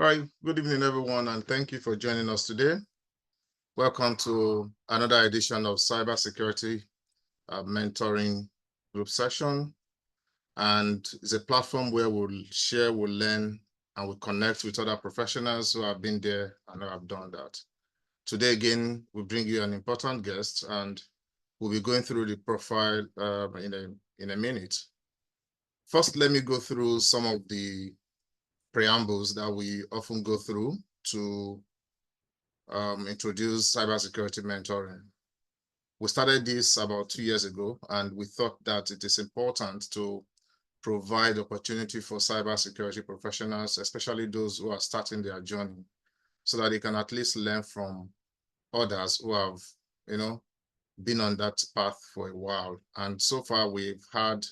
All right, good evening, everyone, and thank you for joining us today. Welcome to another edition of Cybersecurity Mentoring Group Session. And it's a platform where we'll share, we'll learn, and we'll connect with other professionals who have been there and who have done that. Today, again, we bring you an important guest, and we'll be going through the profile in a minute. First, let me go through some of the preambles that we often go through to introduce cybersecurity mentoring. We started this about 2 years ago, and we thought that it is important to provide opportunity for cybersecurity professionals, especially those who are starting their journey, so that they can at least learn from others who have, been on that path for a while. And so far, we've had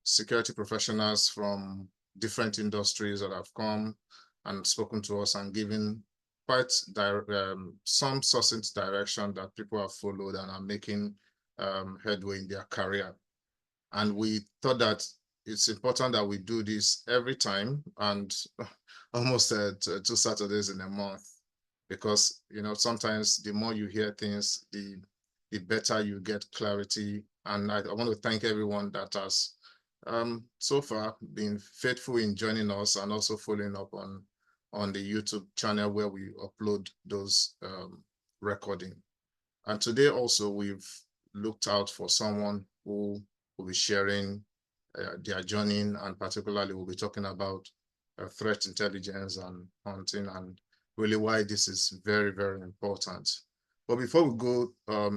security professionals from different industries that have come and spoken to us and given quite some succinct direction that people have followed and are making headway in their career. And we thought that it's important that we do this every time and almost 2 Saturdays in a month, because sometimes the more you hear things, the better you get clarity. And I want to thank everyone that has so far been faithful in joining us and also following up on the YouTube channel where we upload those recording. And today also we've looked out for someone who will be sharing their journey, and particularly we'll be talking about threat intelligence and hunting, and really why this is very, very important. But before we go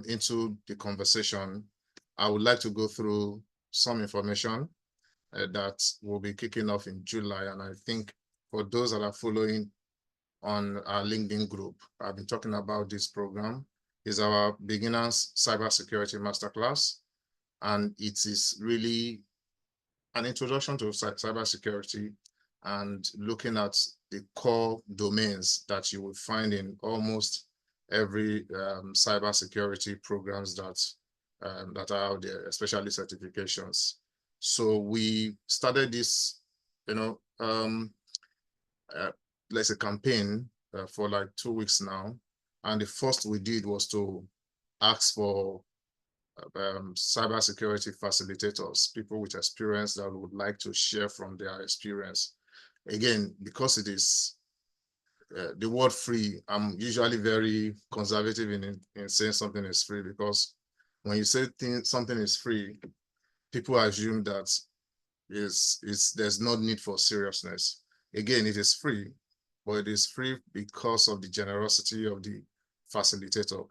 into the conversation, I would like to go through some information that will be kicking off in July. And I think for those that are following on our LinkedIn group, I've been talking about this program. It's our Beginners Cybersecurity Masterclass. And it is really an introduction to cybersecurity and looking at the core domains that you will find in almost every cybersecurity programs that are out there, especially certifications. So we started this, let's say campaign for like 2 weeks now. And the first we did was to ask for cybersecurity facilitators, people with experience that would like to share from their experience. Again, because it is the word free, I'm usually very conservative in saying something is free, because when you say something is free, people assume that there's no need for seriousness. Again, it is free, but it is free because of the generosity of the facilitator.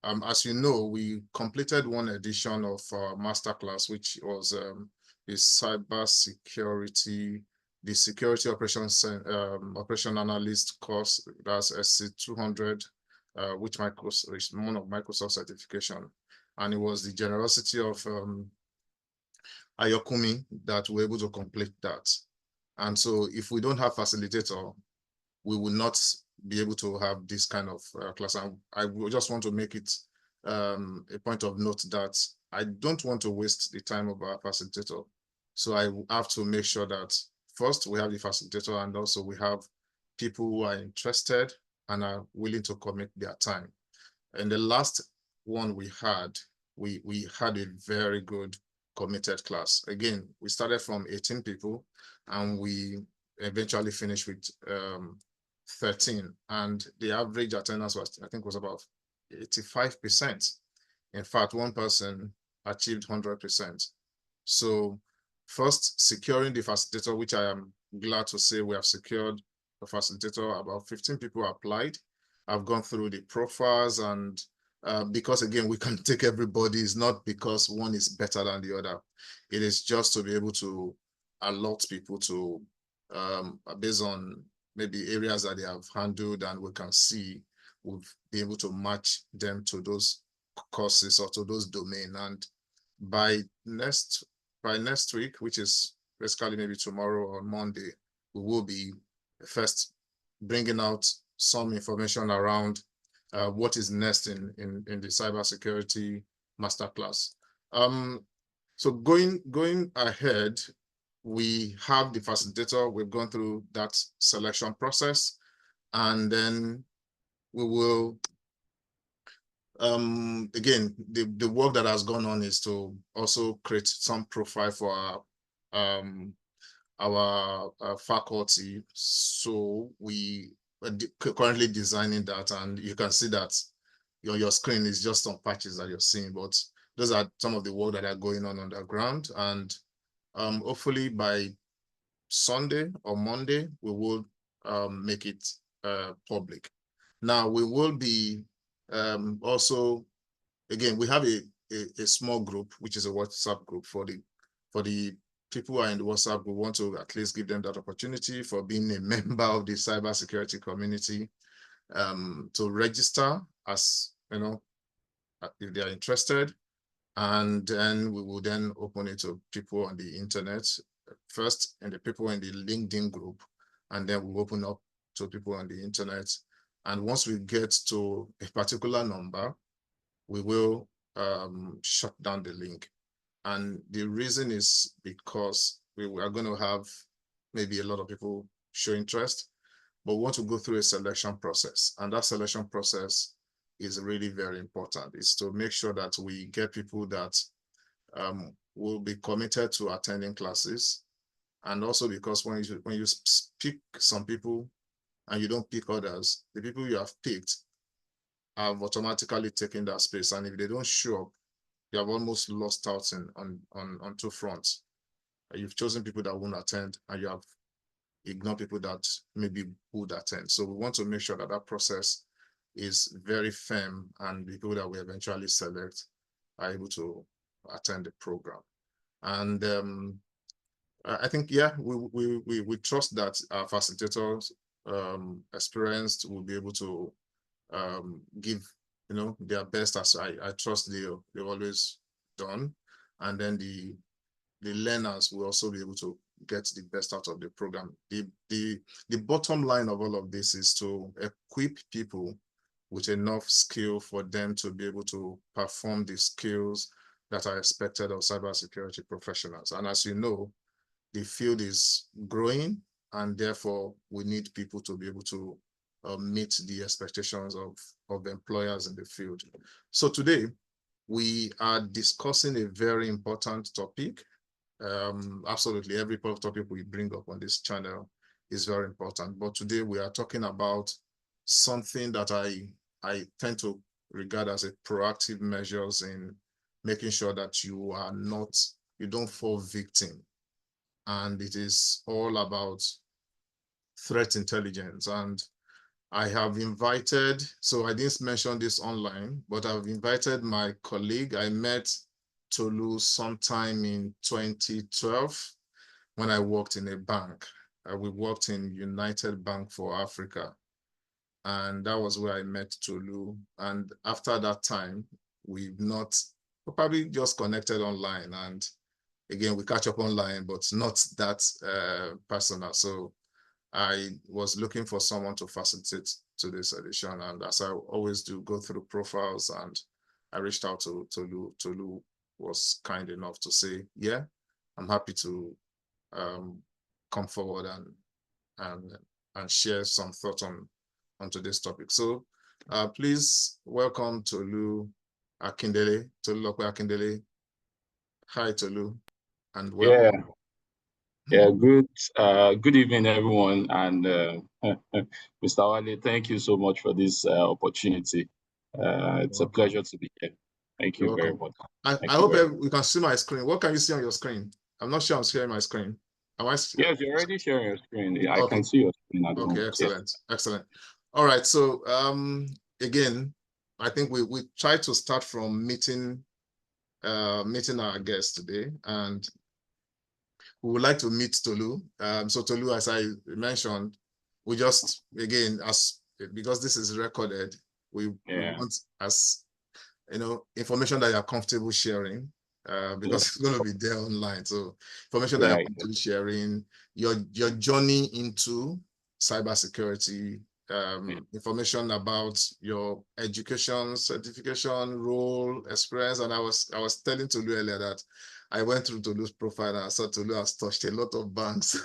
As you know, we completed one edition of our masterclass, which was the cybersecurity, the security operations operation analyst course. That's SC200, which is one of Microsoft certification, and it was the generosity of Ayokumi that we're able to complete that. And so if we don't have facilitator, we will not be able to have this kind of class. And I just want to make it a point of note that I don't want to waste the time of our facilitator. So I have to make sure that first we have the facilitator, and also we have people who are interested and are willing to commit their time. And the last one we had a very good committed class. Again, we started from 18 people and we eventually finished with 13, and the average attendance was, I think, was about 85%. In fact, one person achieved 100%. So first, securing the facilitator, which I am glad to say we have secured a facilitator. About 15 people applied. I've gone through the profiles, and because again, we can take everybody. It's not because one is better than the other. It is just to be able to allot people to, based on maybe areas that they have handled, and we can see we'll be able to match them to those courses or to those domains. And by next week, which is basically maybe tomorrow or Monday, we will be first bringing out some information around what is next in the cybersecurity masterclass. So going ahead, we have the facilitator. We've gone through that selection process, and then we will, again, the work that has gone on is to also create some profile for our faculty. So we are currently designing that, and you can see that your screen is just some patches that you're seeing, but those are some of the work that are going on the ground. And hopefully by Sunday or Monday, we will make it public. Now we will be also, again, we have a small group, which is a WhatsApp group for the people who are in the WhatsApp. We want to at least give them that opportunity for being a member of the cybersecurity community, to register as, if they are interested. And then we will then open it to people on the internet first, and the people in the LinkedIn group, and then we'll open up to people on the internet. And once we get to a particular number, we will shut down the link. And the reason is because we are going to have maybe a lot of people show interest, but we want to go through a selection process. And that selection process is really very important. It's to make sure that we get people that will be committed to attending classes. And also because when you pick some people and you don't pick others, the people you have picked have automatically taken that space. And if they don't show up, you have almost lost out on two fronts. You've chosen people that won't attend, and you have ignored people that maybe would attend. So we want to make sure that that process is very firm, and the people that we eventually select are able to attend the program. And I think, yeah, we trust that our facilitators, experienced, will be able to give their best, as I trust they've always done. And then the learners will also be able to get the best out of the program. The bottom line of all of this is to equip people with enough skill for them to be able to perform the skills that are expected of cybersecurity professionals. And as you know, the field is growing, and therefore we need people to be able to meet the expectations of employers in the field. So today we are discussing a very important topic. Absolutely, every topic we bring up on this channel is very important, but today we are talking about something that I tend to regard as a proactive measures in making sure that you don't fall victim. And it is all about threat intelligence. And I have invited, so I didn't mention this online, but I've invited my colleague. I met Tolu sometime in 2012 when I worked in a bank. We worked in United Bank for Africa. And that was where I met Tolu. And after that time, we've not, probably just connected online. And again, we catch up online, but not that personal. So I was looking for someone to facilitate to this edition. And as I always do, go through profiles, and I reached out to Tolu. Tolu was kind enough to say, yeah, I'm happy to come forward and share some thoughts on today's topic. So please welcome Tolulope Akindele. Tolulope Akindele. Hi, Tolu, and welcome. Yeah, good evening, everyone. And Mr. Wale, thank you so much for this opportunity. It's a pleasure to be here. Thank you very much. I hope we can see my screen. What can you see on your screen? I'm not sure I'm sharing my screen. Yes, you're already sharing your screen. I can see your screen at the moment. Excellent, excellent. All right, so again, I think we try to start from meeting our guest today, and we would like to meet Tolu. So Tolu, as I mentioned, we just, again, because this is recorded, we want, as information that you're comfortable sharing, because it's going to be there online. So information that you're comfortable sharing, your journey into cybersecurity, information about your education, certification, role, experience. And I was telling Tolu earlier that I went through Tolu's profile and I saw Tolu has touched a lot of banks.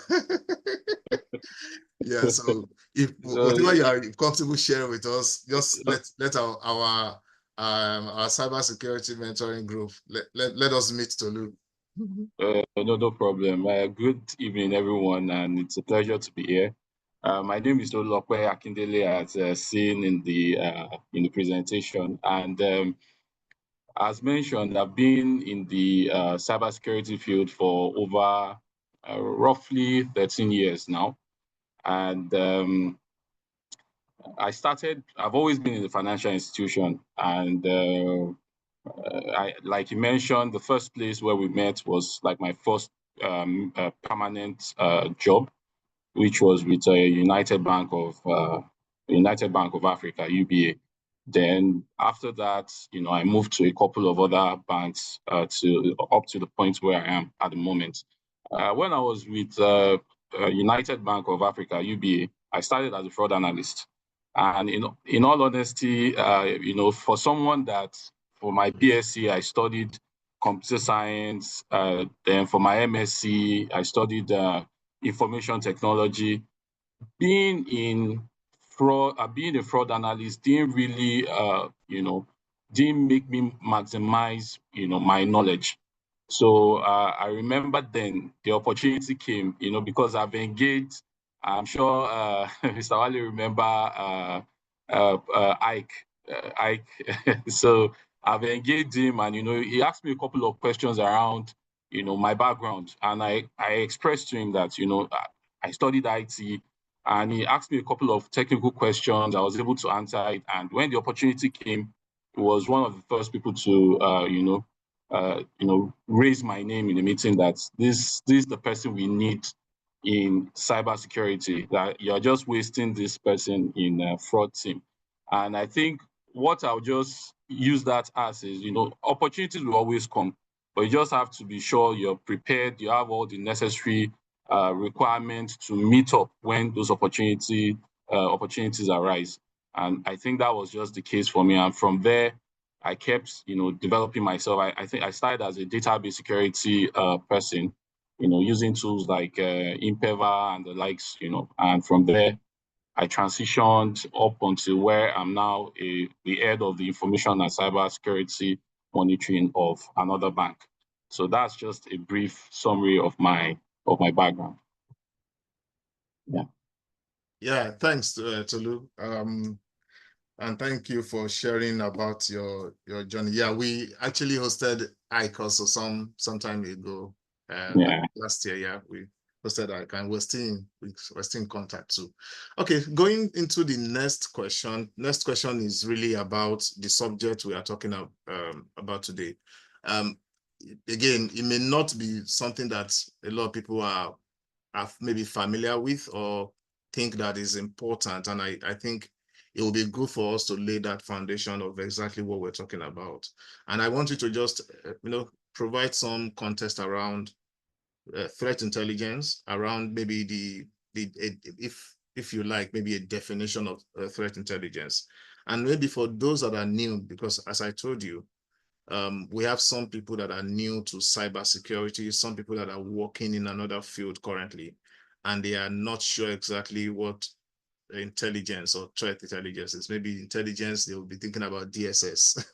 Yeah, so if whatever you are comfortable sharing with us, just let our cybersecurity mentoring group let us meet Tolu. No problem. Good evening, everyone, and it's a pleasure to be here. My name is Tolulope Akindele, as seen in the presentation, and as mentioned, I've been in the cybersecurity field for over roughly 13 years now, and I've always been in the financial institution, and like you mentioned, the first place where we met was like my first permanent job, which was with United Bank of Africa, UBA. Then after that, I moved to a couple of other banks up to the point where I am at the moment. When I was with United Bank of Africa, UBA, I started as a fraud analyst. And in all honesty, for someone for my BSc, I studied computer science. Then for my MSc, I studied information technology. Being a fraud analyst didn't really, didn't make me maximize, my knowledge. So I remember then the opportunity came, because I've engaged. I'm sure Mr. Wale remember Ike. Ike. So I've engaged him, and he asked me a couple of questions around, my background, and I expressed to him that I studied IT, and he asked me a couple of technical questions. I was able to answer it, and when the opportunity came, he was one of the first people to raise my name in the meeting that this is the person we need in cybersecurity, that you're just wasting this person in a fraud team. And I think what I'll just use that as is, opportunities will always come, but you just have to be sure you're prepared, you have all the necessary requirements to meet up when those opportunities arise. And I think that was just the case for me. And from there, I kept, developing myself. I think I started as a database security person, using tools like Impeva and the likes, and from there, I transitioned up until where I'm now the head of the information and cybersecurity monitoring of another bank. So that's just a brief summary of my background. Yeah. Yeah, thanks, Tolu. And thank you for sharing about your journey. Yeah, we actually hosted Ike also some time ago. Yeah. Last year, yeah, we hosted Ike, and we're still in contact too. Okay, going into the next question. Next question is really about the subject we are talking about today. Again, it may not be something that a lot of people are maybe familiar with or think that is important, and I think it will be good for us to lay that foundation of exactly what we're talking about. And I want you to just, provide some context around threat intelligence, around maybe if you like, maybe a definition of threat intelligence. And maybe for those that are new, because as I told you, we have some people that are new to cybersecurity, some people that are working in another field currently, and they are not sure exactly what intelligence or threat intelligence is. Maybe intelligence, they will be thinking about DSS.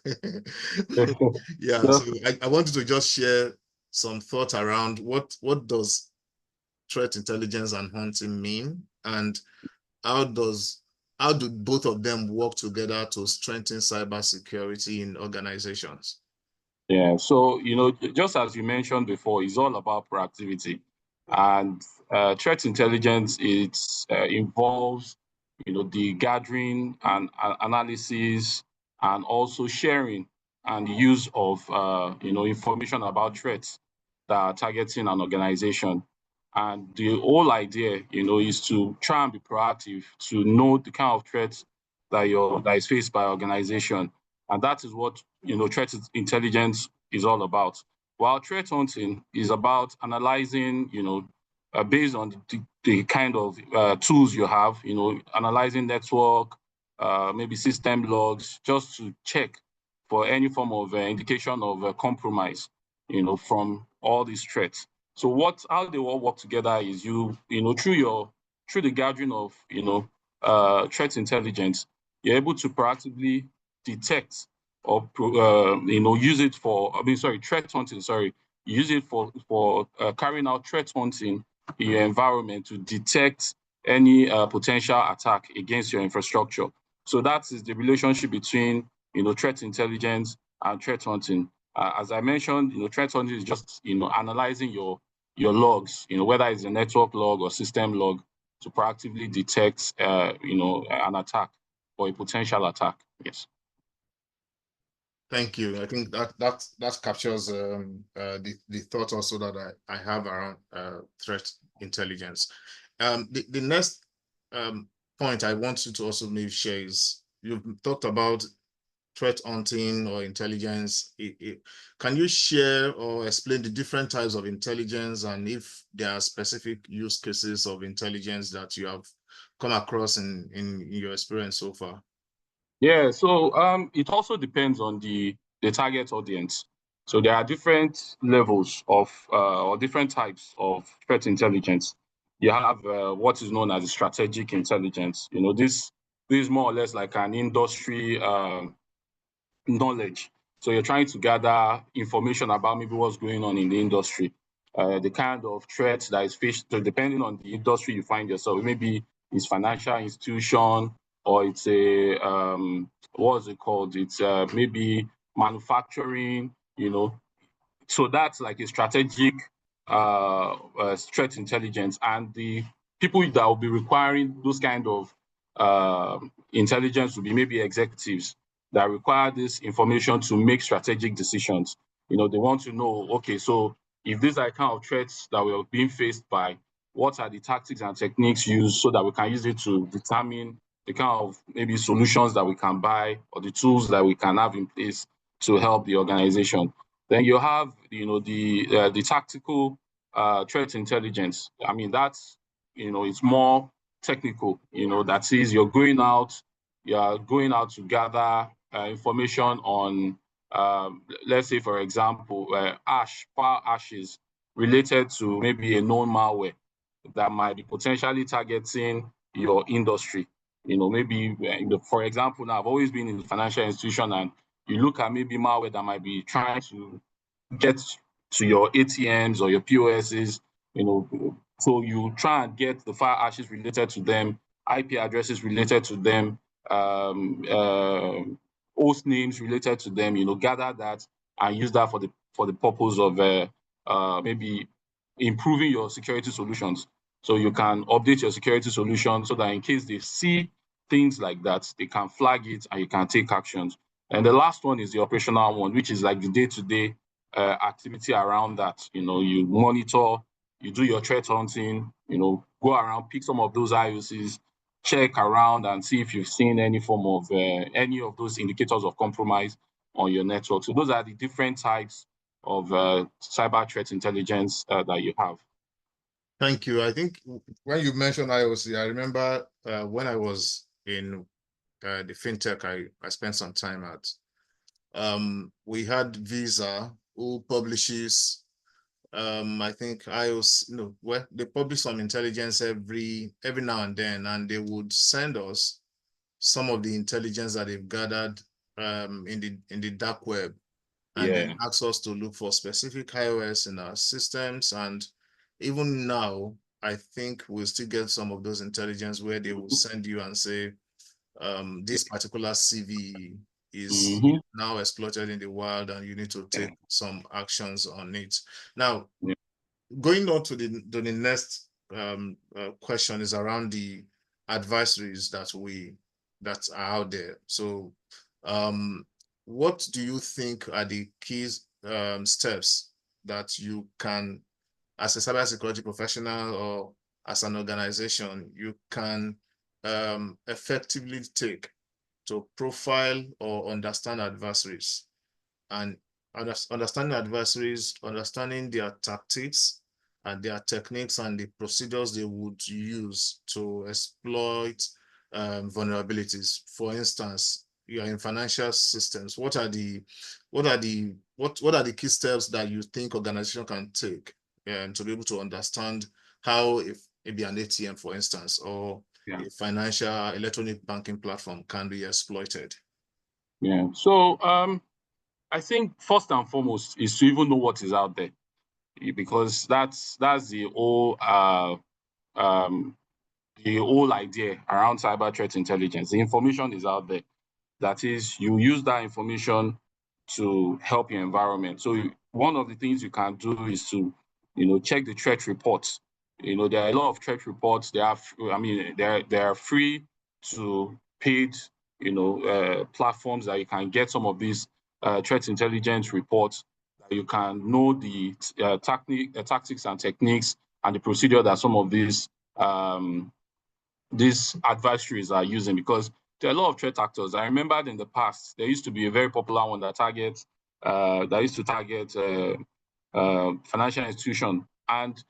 Yeah, so I wanted to just share some thought around what does threat intelligence and hunting mean, and how do both of them work together to strengthen cybersecurity in organizations? Yeah, so, just as you mentioned before, it's all about proactivity. And threat intelligence, it involves, the gathering and analysis and also sharing and use of, information about threats that are targeting an organization. And the whole idea, is to try and be proactive, to know the kind of threats that is faced by organization. And that is what, threat intelligence is all about. While threat hunting is about analyzing, based on the kind of tools you have, analyzing network, maybe system logs, just to check for any form of indication of compromise, from all these threats. So how they all work together is through the gathering of threat intelligence, you're able to proactively detect or use it for threat hunting. Use it for carrying out threat hunting in your environment to detect any potential attack against your infrastructure. So that is the relationship between threat intelligence and threat hunting. As I mentioned, threat hunting is just analyzing your logs, whether it's a network log or system log, to proactively detect an attack or a potential attack. Yes. Thank you. I think that captures the thought also that I have around threat intelligence. The next point I want you to also maybe share is, you've talked about threat hunting or intelligence. Can you share or explain the different types of intelligence, and if there are specific use cases of intelligence that you have come across in your experience so far? Yeah, so it also depends on the target audience. So there are different levels of or different types of threat intelligence. You have what is known as strategic intelligence. This is more or less like an industry knowledge. So you're trying to gather information about maybe what's going on in the industry, the kind of threats that is faced. So depending on the industry you find yourself, maybe it's financial institution, or it's a what's it called? It's maybe manufacturing. So that's like a strategic threat intelligence, and the people that will be requiring those kind of intelligence will be maybe executives that require this information to make strategic decisions. They want to know, okay, so if these are kind of threats that we're being faced by, what are the tactics and techniques used so that we can use it to determine the kind of maybe solutions that we can buy or the tools that we can have in place to help the organization. Then you have, the tactical threat intelligence. I mean, that's, it's more technical. That is, you are going out to gather information on, let's say, for example, power ashes related to maybe a known malware that might be potentially targeting your industry. Maybe, for example, now I've always been in the financial institution, and you look at maybe malware that might be trying to get to your ATMs or your POSs, so you try and get the fire ashes related to them, IP addresses related to them, host names related to them, gather that and use that for the purpose of maybe improving your security solutions. So you can update your security solution so that in case they see things like that, they can flag it and you can take actions. And the last one is the operational one, which is like the day-to-day activity around that. You monitor, you do your threat hunting, go around, pick some of those IOCs, check around and see if you've seen any form of any of those indicators of compromise on your network. So those are the different types of cyber threat intelligence that you have. Thank you. I think when you mentioned IOC, I remember when I was in the fintech I spent some time at. We had Visa, who publishes, I think IOC, well, they publish some intelligence every now and then, and they would send us some of the intelligence that they've gathered in the dark web, and then ask us to look for specific iOS in our systems. And even now, I think we'll still get some of those intelligence where they will send you and say, this particular CVE is now exploited in the wild and you need to take some actions on it. Now, going on to the next question is around the adversaries that are out there. So what do you think are the key steps that you can, as a cybersecurity professional or as an organization, you can effectively take to profile or understand adversaries? And understanding adversaries, understanding their tactics and their techniques and the procedures they would use to exploit vulnerabilities. For instance, you are in financial systems, what are the key steps that you think organization can take to be able to understand how, if maybe an ATM, for instance, or a financial electronic banking platform can be exploited? Yeah. So I think first and foremost is to even know what is out there, because that's the whole idea around cyber threat intelligence. The information is out there. That is, you use that information to help your environment. So one of the things you can do is to, check the threat reports. There are a lot of threat reports. They are free to paid, platforms that you can get some of these threat intelligence reports. That you can know the tactics and techniques and the procedure that some of these adversaries are using, because there are a lot of threat actors. I remembered in the past, there used to be a very popular one that used to target financial institution. And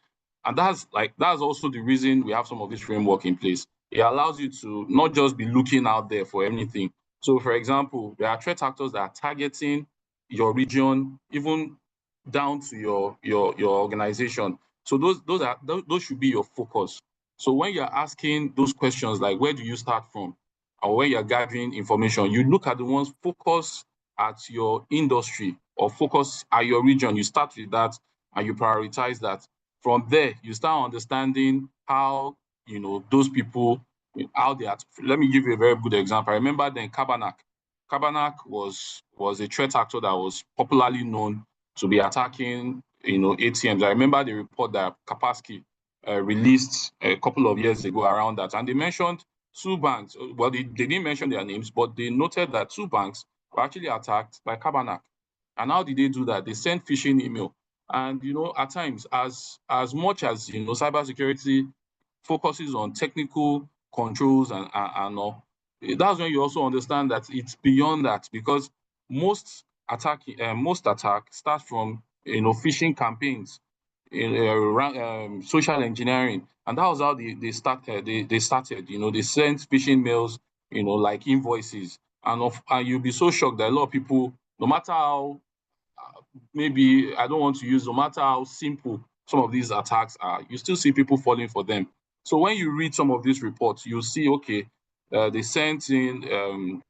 that's also the reason we have some of this framework in place. It allows you to not just be looking out there for anything. So for example, there are threat actors that are targeting your region, even down to your organization. So those should be your focus. So when you're asking those questions, like where do you start from, or when you're gathering information, you look at the ones focused at your industry or focus at your region. You start with that and you prioritize that. From there, you start understanding how, those people, how they are. Let me give you a very good example. I remember then Cabernac. Cabernac was a threat actor that was popularly known to be attacking, ATMs. I remember the report that Kaspersky released a couple of years ago around that, and they mentioned two banks. Well, they didn't mention their names, but they noted that two banks were actually attacked by Cabernac. And how did they do that? They sent phishing email. And at times, as much as cybersecurity focuses on technical controls and all, that's when you also understand that it's beyond that, because most attacks start from phishing campaigns, social engineering, and that was how they started. They started. They sent phishing mails, like invoices, and you'll be so shocked that a lot of people, no matter how maybe I don't want to use, no matter how simple some of these attacks are, you still see people falling for them. So when you read some of these reports, you see, okay, they sent in,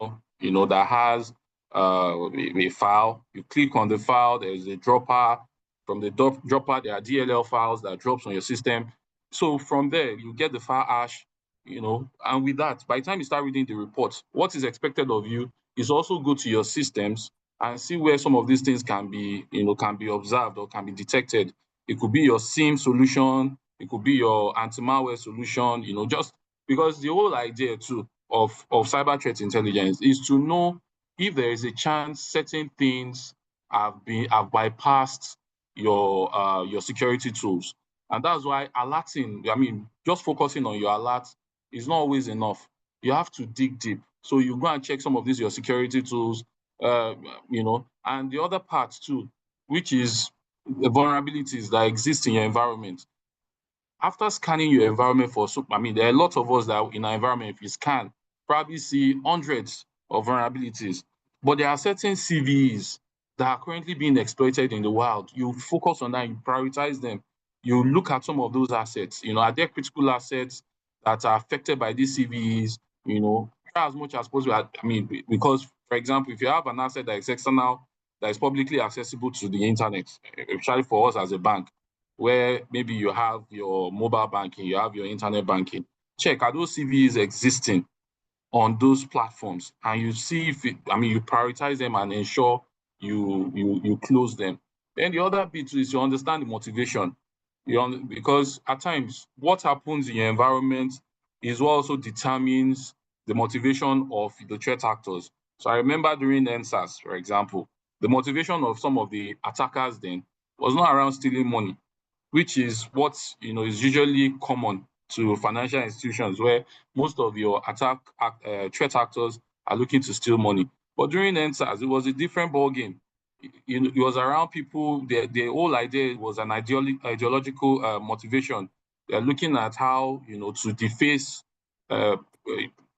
that has a file. You click on the file, there's a dropper. From the dropper, there are DLL files that drops on your system. So from there, you get the file hash, and with that, by the time you start reading the report, what is expected of you is also go to your systems and see where some of these things can be observed or can be detected. It could be your SIM solution, it could be your anti-malware solution, just because the whole idea too of cyber threat intelligence is to know if there is a chance certain things have bypassed your security tools. And that's why alerting, just focusing on your alert is not always enough. You have to dig deep. So you go and check some of these your security tools, and the other part too, which is the vulnerabilities that exist in your environment. After scanning your environment for there are a lot of us that in our environment, if you scan, probably see hundreds of vulnerabilities. But there are certain CVEs that are currently being exploited in the wild. You focus on that, you prioritize them. You look at some of those assets. Are there critical assets that are affected by these CVEs? Try as much as possible. Because, for example, if you have an asset that is external, that is publicly accessible to the internet, especially for us as a bank, where maybe you have your mobile banking, you have your internet banking, check, are those CVEs existing on those platforms? And you see if you prioritize them and ensure you close them. Then the other bit is to understand the motivation. Because at times, what happens in your environment is what also determines the motivation of the threat actors. So I remember during NSAS, for example, the motivation of some of the attackers then was not around stealing money, which is what is usually common to financial institutions, where most of your threat actors are looking to steal money. But during NSAS, it was a different ballgame. It was around people. The whole idea was an ideological motivation. They're looking at how to deface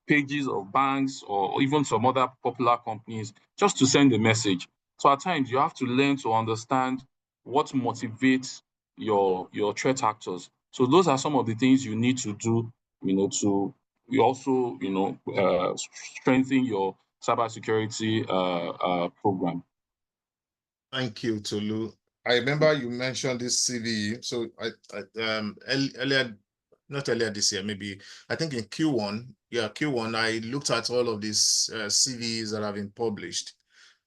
pages of banks or even some other popular companies just to send a message. So at times you have to learn to understand what motivates your threat actors. So those are some of the things you need to do, to you also, strengthen your cybersecurity program. Thank you, Tolu. I remember you mentioned this CVE. So earlier, not earlier this year, maybe I think in Q1, Q1, I looked at all of these CVEs that have been published.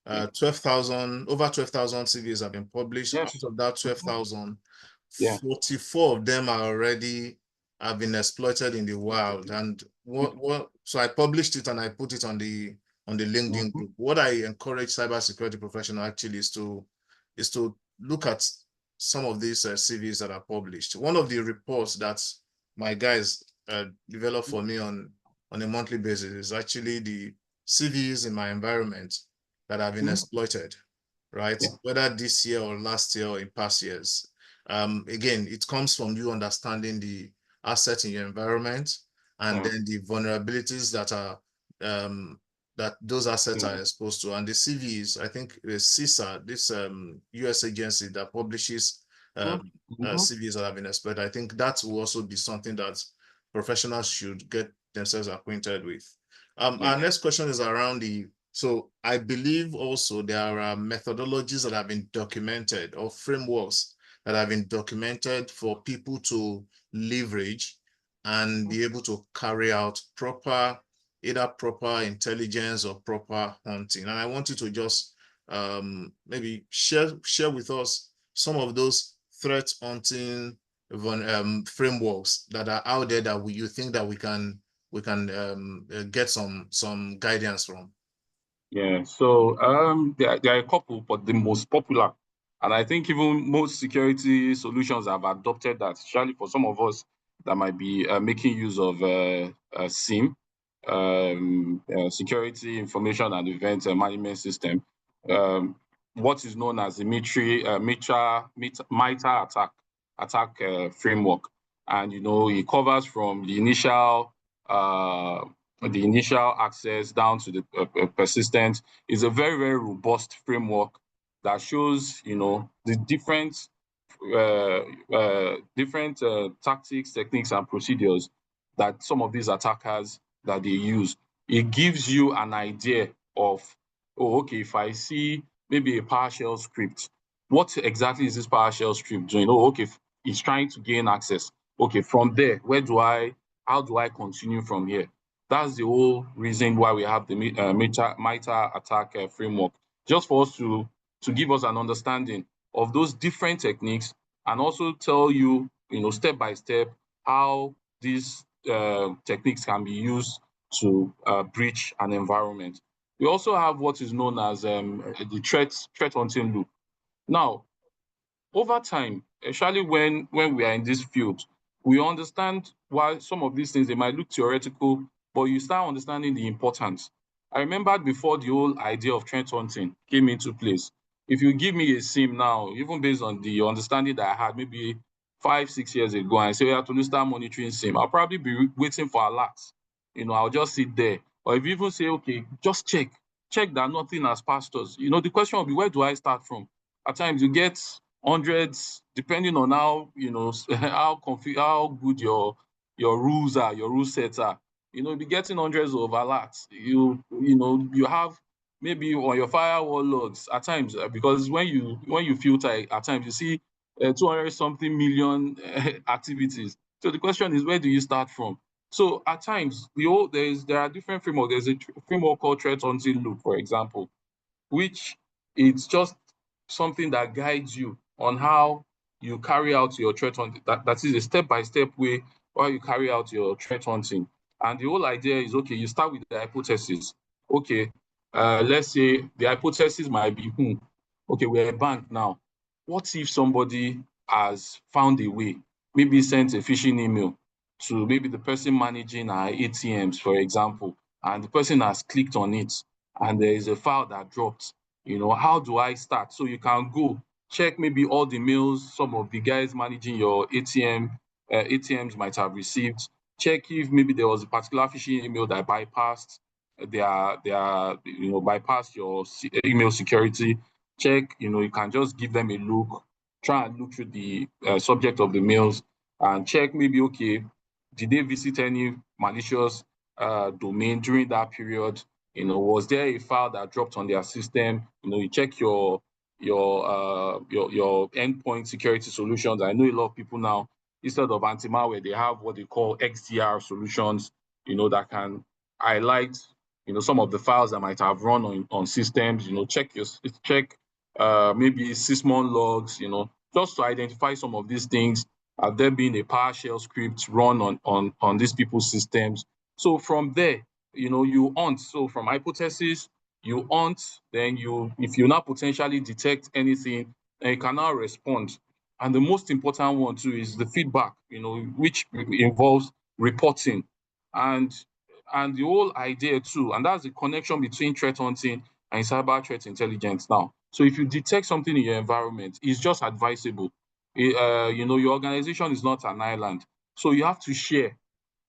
12,000, over 12,000 CVEs have been published. Yes. Out of that 12,000, Yeah. 44 of them are already have been exploited in the wild. And so I published it and I put it on the LinkedIn group. What I encourage cybersecurity professionals actually is to look at some of these CVs that are published. One of the reports that my guys develop for me on a monthly basis is actually the CVs in my environment that have been exploited, right? Whether this year or last year or in past years. Again, it comes from you understanding the assets in your environment and then the vulnerabilities that are that those assets are exposed to. And the CVEs, I think the CISA, this US agency that publishes CVEs that have been exploited, I think that will also be something that professionals should get themselves acquainted with. Our next question is around so I believe also there are methodologies that have been documented or frameworks that have been documented for people to leverage and be able to carry out either proper intelligence or proper hunting. And I want you to just maybe share with us some of those threat hunting frameworks that are out there that you think that we can get some guidance from. Yeah, so there are a couple, but the most popular, and I think even most security solutions have adopted that, especially for some of us that might be making use of SIEM, Security Information and Event Management System, what is known as the MITRE attack framework. And, it covers from the initial access down to the persistent. Is a very, very robust framework that shows, the different tactics, techniques, and procedures that some of these attackers that they use. It gives you an idea of, okay, if I see maybe a PowerShell script, what exactly is this PowerShell script doing? Okay, it's trying to gain access. Okay, from there, how do I continue from here? That's the whole reason why we have the MITRE attack framework, just for us to give us an understanding of those different techniques and also tell you, step by step how these techniques can be used to breach an environment. We also have what is known as the threat hunting loop. Now, over time, especially when we are in this field, we understand why some of these things, they might look theoretical, but you start understanding the importance. I remembered before the whole idea of threat hunting came into place. If you give me a SIM now, even based on the understanding that I had maybe 5-6 years ago, and say, have to start monitoring SIM, I'll probably be waiting for alerts. I'll just sit there. Or if you even say, okay, just check that nothing has passed us. The question will be, where do I start from? At times you get hundreds, depending on how how good your rules are, your rule sets are. You'll be getting hundreds of alerts. You have maybe on your firewall logs at times, because when you filter at times you see 200 something million activities. So the question is, where do you start from? So at times there are different frameworks. There's a framework called threat hunting loop, for example, which it's just something that guides you on how you carry out your threat hunting. That is a step-by-step way while you carry out your threat hunting. And the whole idea is, okay, you start with the hypothesis. Okay, let's say the hypothesis might be, okay, we're a bank now. What if somebody has found a way, maybe sent a phishing email to maybe the person managing our ATMs, for example, and the person has clicked on it and there is a file that dropped? How do I start? So you can go check maybe all the mails some of the guys managing your ATMs might have received. check if maybe there was a particular phishing email that bypassed bypassed your email security. Check, you can just give them a look, try and look through the subject of the mails and check maybe, okay, did they visit any malicious domain during that period? Was there a file that dropped on their system? You check your endpoint security solutions. I know a lot of people now, instead of anti-malware, they have what they call XDR solutions, that can highlight, some of the files that might have run on systems. Check maybe sysmon logs, just to identify some of these things. Have there been a PowerShell script run on these people's systems? So from there, you hunt. So from hypothesis, you hunt, then if you now potentially detect anything, then you can now respond. And the most important one too is the feedback, which involves reporting and the whole idea too, and that's the connection between threat hunting and cyber threat intelligence now. So if you detect something in your environment, it's just advisable. Your organization is not an island, so you have to share.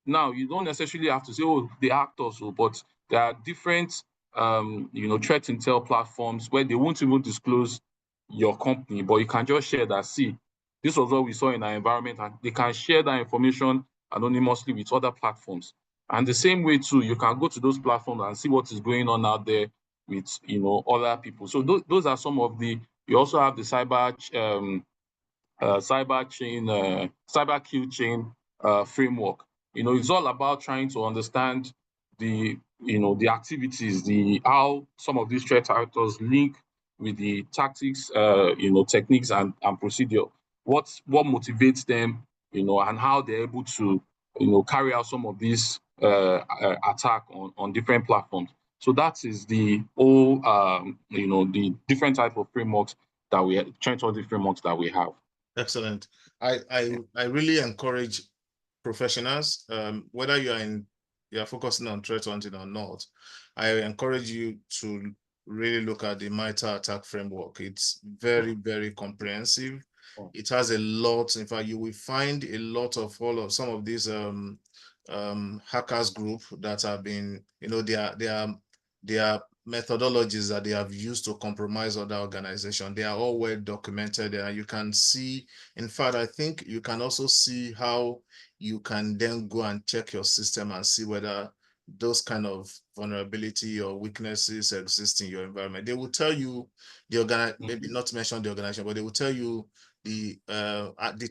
Now, you don't necessarily have to say, oh, they hacked us, but there are different, threat intel platforms where they won't even disclose your company, but you can just share that, see, this was what we saw in our environment, and they can share that information anonymously with other platforms. And the same way too, you can go to those platforms and see what is going on out there with, other people. So those are some of you also have the cyber kill chain framework. It's all about trying to understand the activities, how some of these threat actors link with the tactics, techniques and procedure. What motivates them, and how they're able to, carry out some of these attack on different platforms. So that is the whole, the different type of frameworks that threat audit frameworks that we have. Excellent. I really encourage professionals, whether you're focusing on threat hunting or not, I encourage you to really look at the MITRE ATT&CK framework. It's very, very comprehensive. It has a lot. In fact, you will find a lot of some of these hackers group that have been, they are methodologies that they have used to compromise other organizations. They are all well documented, and you can see, in fact, I think you can also see how you can then go and check your system and see whether those kind of vulnerability or weaknesses exist in your environment. They will tell you maybe not to mention the organization, but they will tell you the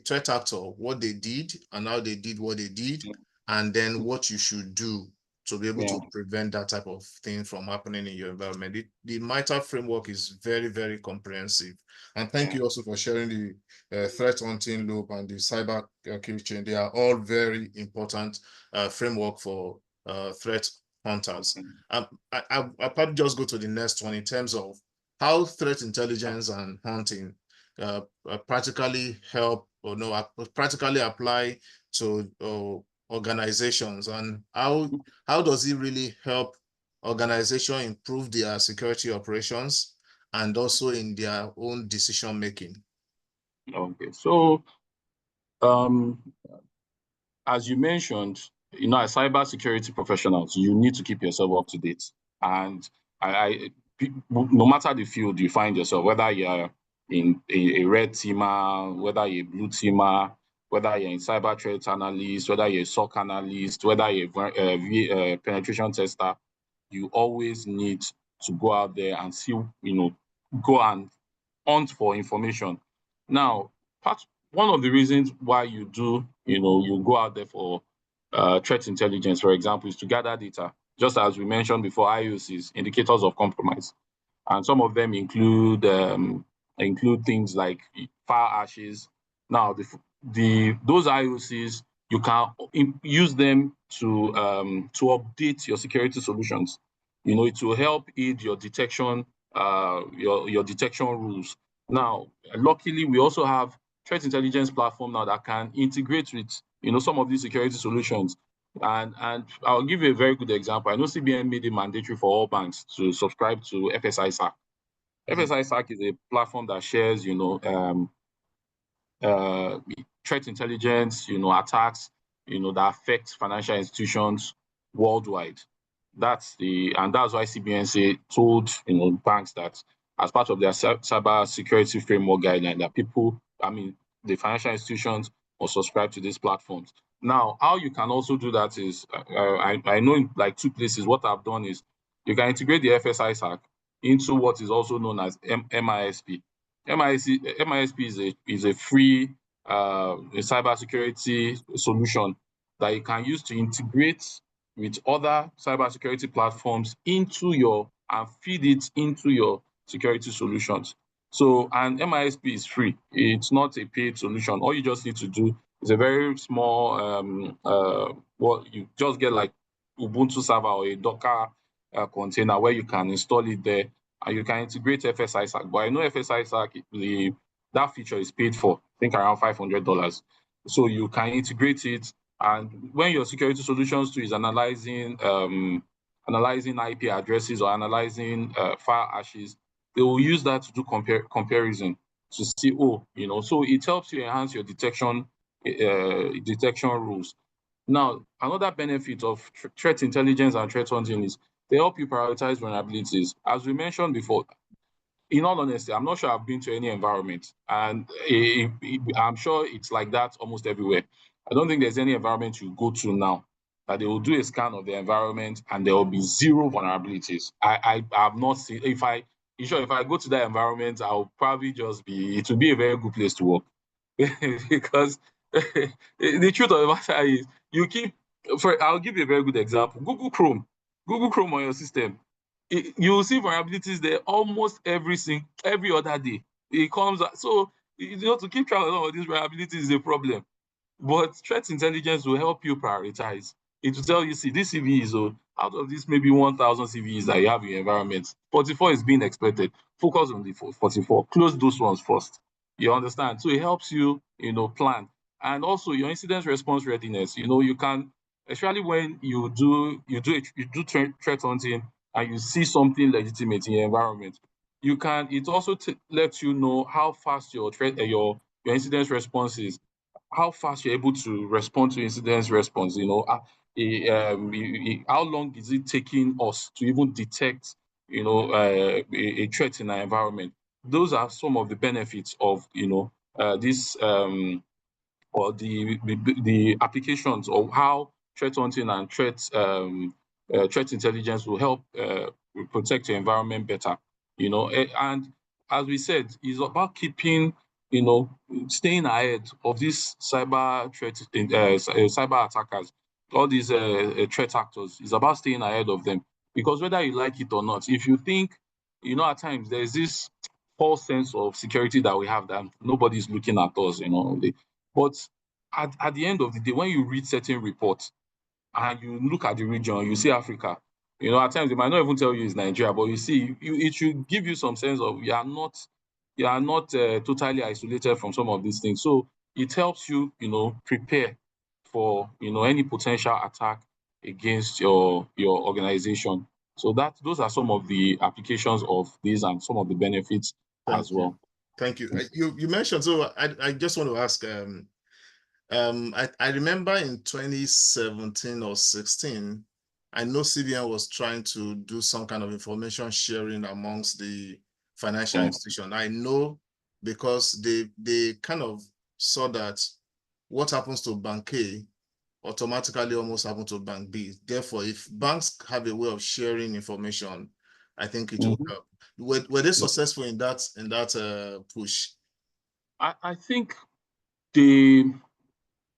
threat actor, what they did and how they did what they did, and then what you should do to be able to prevent that type of thing from happening in your environment. The MITRE framework is very, very comprehensive. And thank you also for sharing the threat hunting loop and the cyber kill chain. They are all very important framework for threat hunters. I'll probably just go to the next one in terms of how threat intelligence and hunting practically help practically apply to organizations, and how does it really help organization improve their security operations and also in their own decision making? Okay, so as you mentioned, as cybersecurity professionals, you need to keep yourself up to date. And no matter the field you find yourself, whether you're in a red teamer, whether you're a blue teamer, whether you're in cyber threat analyst, whether you're a SOC analyst, whether you're a penetration tester, you always need to go out there and see, go and hunt for information. Now, one of the reasons why you do, you go out there for threat intelligence, for example, is to gather data, just as we mentioned before, IOCs, indicators of compromise. And some of them include things like file hashes. Now, those IOCs, you can use them to update your security solutions. It will help aid your detection, your detection rules. Now, luckily, we also have threat intelligence platform now that can integrate with some of these security solutions. And I'll give you a very good example. I know CBN made it mandatory for all banks to subscribe to FS-ISAC. FS-ISAC is a platform that shares, threat intelligence, attacks, that affect financial institutions worldwide. That's why CBNC told banks that as part of their cyber security framework guideline that the financial institutions must subscribe to these platforms. Now, how you can also do that is I know in like two places. What I've done is you can integrate the FS-ISAC into what is also known as MISP. MISP is a free a cybersecurity solution that you can use to integrate with other cybersecurity platforms and feed it into your security solutions. So, and MISP is free. It's not a paid solution. All you just need to do is a very small, you just get like Ubuntu server or a Docker container where you can install it there and you can integrate FS-ISAC. But I know FS-ISAC, that feature is paid for, I think around $500. So you can integrate it, and when your security solutions tool is analyzing IP addresses or analyzing file hashes, they will use that to do comparison to see, so it helps you enhance your detection rules. Now, another benefit of threat intelligence and threat hunting is they help you prioritize vulnerabilities. As we mentioned before, in all honesty, I'm not sure I've been to any environment, and I'm sure it's like that almost everywhere. I don't think there's any environment you go to now that they will do a scan of the environment and there will be zero vulnerabilities. I have not seen. If I go to that environment, I'll probably it will be a very good place to work. Because the truth of the matter is, I'll give you a very good example. Google Chrome on your system. You will see vulnerabilities there almost every other day. It comes out. So, to keep track of all of these vulnerabilities is a problem. But threat intelligence will help you prioritize. It will tell you, see, this CVEs, out of this maybe 1,000 CVEs that you have in your environment, 44 is being exploited. Focus on the 44. Close those ones first. You understand? So it helps you, plan. And also your incident response readiness. You can, especially when you do threat hunting and you see something legitimate in your environment, it also lets you know how fast your incident response is, how fast you're able to respond to incident response. How long is it taking us to even detect a threat in our environment. Those are some of the benefits of this or the applications of how threat hunting and threat intelligence will help protect your environment better. And as we said, it's about staying ahead of these cyber attackers, all these threat actors. It's about staying ahead of them, because whether you like it or not, if you think, at times there's this false sense of security that we have, that nobody's looking at us, but at the end of the day, when you read certain reports and you look at the region, you see Africa, at times they might not even tell you it's Nigeria, but you see, it should give you some sense of you are not totally isolated from some of these things. So it helps you, prepare for, any potential attack against your organization. So those are some of the applications of these and some of the benefits as well. Thank you. You mentioned, so I just want to ask, I remember in 2017 or 16, I know CBN was trying to do some kind of information sharing amongst the financial institution. I know because they kind of saw that what happens to Bank A automatically almost happen to Bank B. Therefore, if banks have a way of sharing information, I think it will help. Were they successful in that push? I think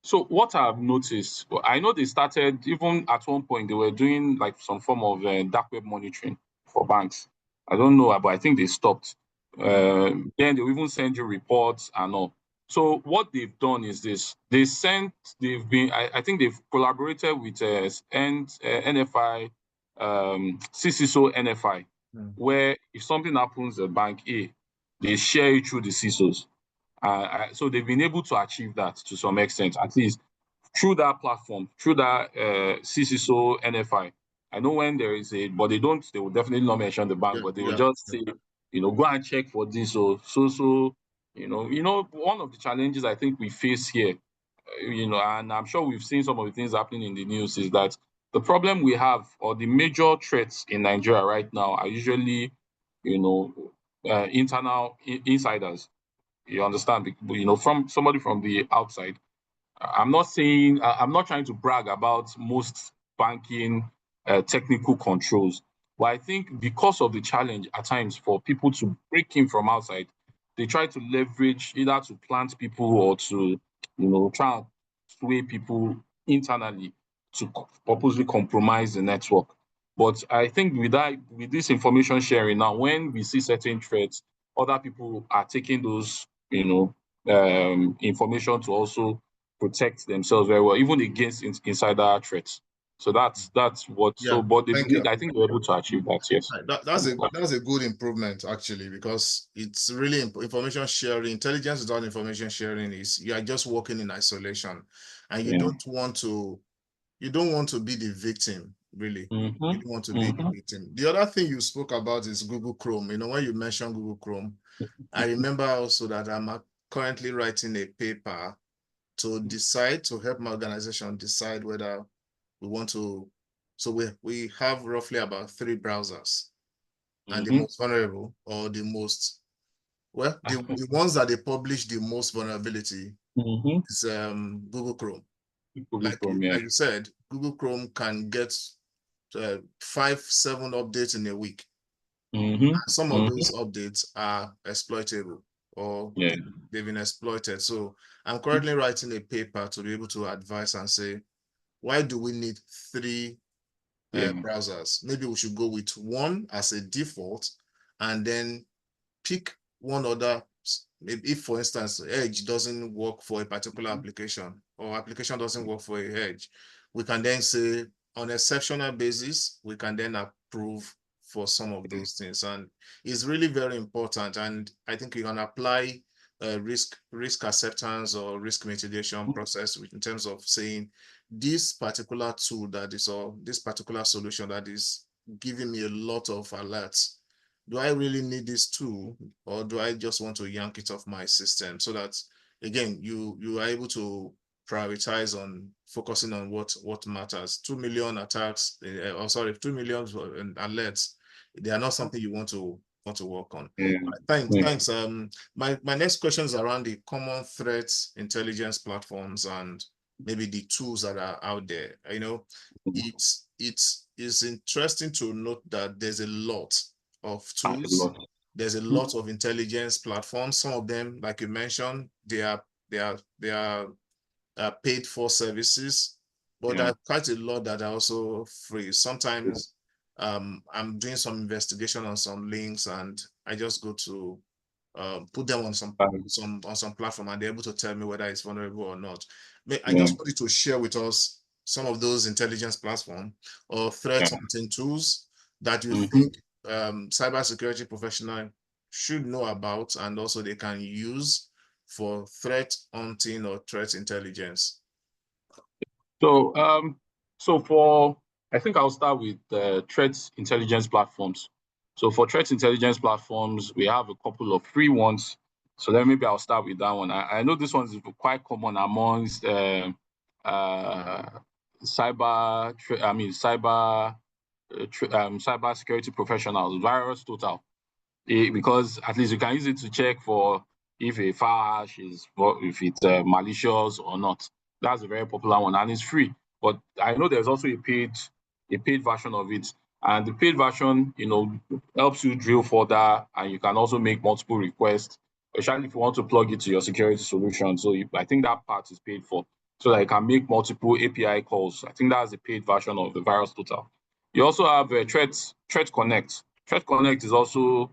so what I've noticed, I know they started, even at one point, they were doing like some form of dark web monitoring for banks. I don't know, but I think they stopped. Then they even send you reports and all. So what they've done is this: I think they've collaborated with NFI, CCSO NFI, where if something happens at Bank A, they share it through the CISOs. So they've been able to achieve that to some extent, at least through that platform, through that CCSO NFI. I know when there is but they will definitely not mention the bank, but they will just say, go and check for this. One of the challenges I think we face here and I'm sure we've seen some of the things happening in the news, is that the problem we have, or the major threats in Nigeria right now, are usually, internal insiders. You understand? From somebody from the outside. I'm not trying to brag about most banking technical controls, but I think because of the challenge at times for people to break in from outside, they try to leverage either to plant people or to, try and sway people internally to purposely compromise the network. But I think with this information sharing now, when we see certain threats, other people are taking those, information to also protect themselves very well, even against insider threats. So that's what. Yeah, So, but thank you. I think they're able to achieve that. Yes. That's a good improvement actually, because it's really information sharing. Intelligence without information sharing is you are just working in isolation, and you don't want to be the victim, really. You don't want to be the victim. The other thing you spoke about is Google Chrome. When you mentioned Google Chrome, I remember also that I'm currently writing a paper to help my organization decide whether we want to. So we have roughly about 3 browsers, and the most vulnerable, or the most, well, the ones that they publish the most vulnerability is Google Chrome. Like you said, Google Chrome can get 5-7 updates in a week. And some of those updates are exploitable, or they've been exploited. So I'm currently writing a paper to be able to advise and say, why do we need 3 browsers? Maybe we should go with 1 as a default, and then pick one other. If, for instance, Edge doesn't work for a particular application, or application doesn't work for a Edge, we can then say, on a exceptional basis, we can then approve for some of those things. And it's really very important. And I think you can apply risk acceptance or risk mitigation process in terms of saying, this particular tool that is, or this particular solution that is giving me a lot of alerts, do I really need this tool, or do I just want to yank it off my system? So that, again, you are able to prioritize on focusing on what matters. 2 million attacks, 2 million alerts, they are not something you want to work on. Thanks. My next question is around the common threats intelligence platforms and maybe the tools that are out there. It's interesting to note that there's a lot of tools. There's a lot of intelligence platforms. Some of them, like you mentioned, they are paid for services, but there are quite a lot that are also free. Sometimes I'm doing some investigation on some links, and I just go to put them on some platform, and they're able to tell me whether it's vulnerable or not. I just wanted to share with us some of those intelligence platform or threat hunting tools that you think cybersecurity professional should know about, and also they can use for threat hunting or threat intelligence. So, I think I'll start with threat intelligence platforms. So for threat intelligence platforms, we have a couple of free ones. So maybe I'll start with that one. I know this one is quite common amongst cybersecurity professionals, VirusTotal, because at least you can use it to check for if a file hash is, if it's malicious or not. That's a very popular one, and it's free. But I know there's also a paid version of it, and the paid version, helps you drill further, and you can also make multiple requests, especially if you want to plug it to your security solution. So I think that part is paid for, so that you can make multiple API calls. I think that's the paid version of the VirusTotal. You also have Threat Connect. Threat Connect is also,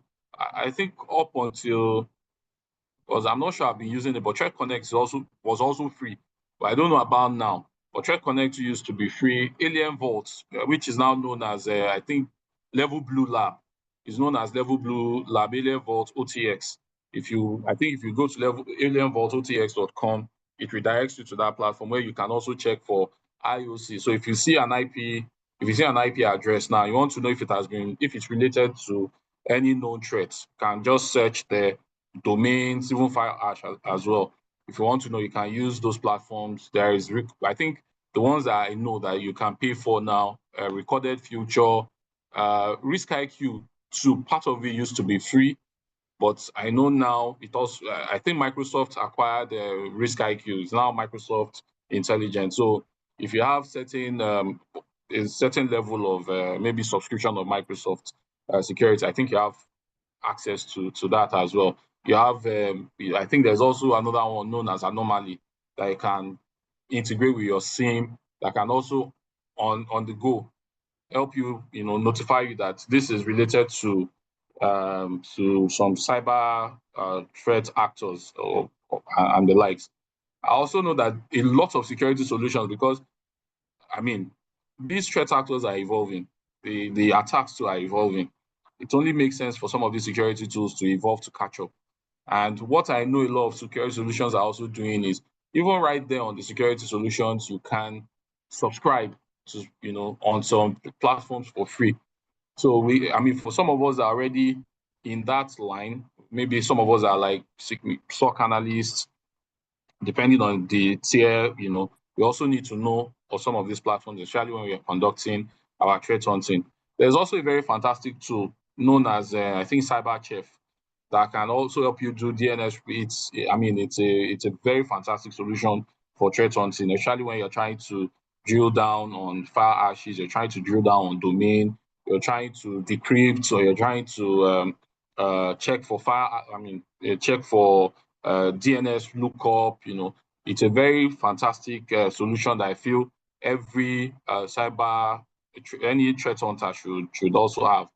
I think, up until, because I'm not sure I've been using it, but Threat Connect was also free. But I don't know about now. But Threat Connect used to be free. Alien Vault, which is now known as, I think, Level Blue Lab, is known as Level Blue Lab, Alien Vault OTX. If you go to alienvaultotx.com, it redirects you to that platform where you can also check for IOC. So if you see an IP address now, you want to know if it's related to any known threats, you can just search the domains, even file hash as well. if you want to know, you can use those platforms. There is, I think, the ones that I know that you can pay for now, Recorded Future, Risk IQ too. Part of it used to be free, but I know now it also, I think Microsoft acquired Risk IQ. It's now Microsoft Intelligence. So if you have certain a certain level of maybe subscription of Microsoft security, I think you have access to that as well. You have, I think there's also another one known as Anomaly that you can integrate with your SIM, that can also on the go help you, notify you that this is related to some cyber threat actors and the likes. I also know that a lot of security solutions, because I mean, these threat actors are evolving, the attacks too are evolving. It only makes sense for some of these security tools to evolve to catch up. And what I know a lot of security solutions are also doing is, even right there on the security solutions, you can subscribe to, on some platforms for free. So for some of us that are already in that line, maybe some of us are like SOC analysts, depending on the tier, we also need to know of some of these platforms, especially when we are conducting our threat hunting. There's also a very fantastic tool known as, I think, CyberChef, that can also help you do DNS. It's a very fantastic solution for threat hunting, especially when you're trying to drill down on file hashes, you're trying to drill down on domain, you're trying to decrypt, or you're trying to check for check for DNS lookup. It's a very fantastic solution that I feel every any threat hunter should also have.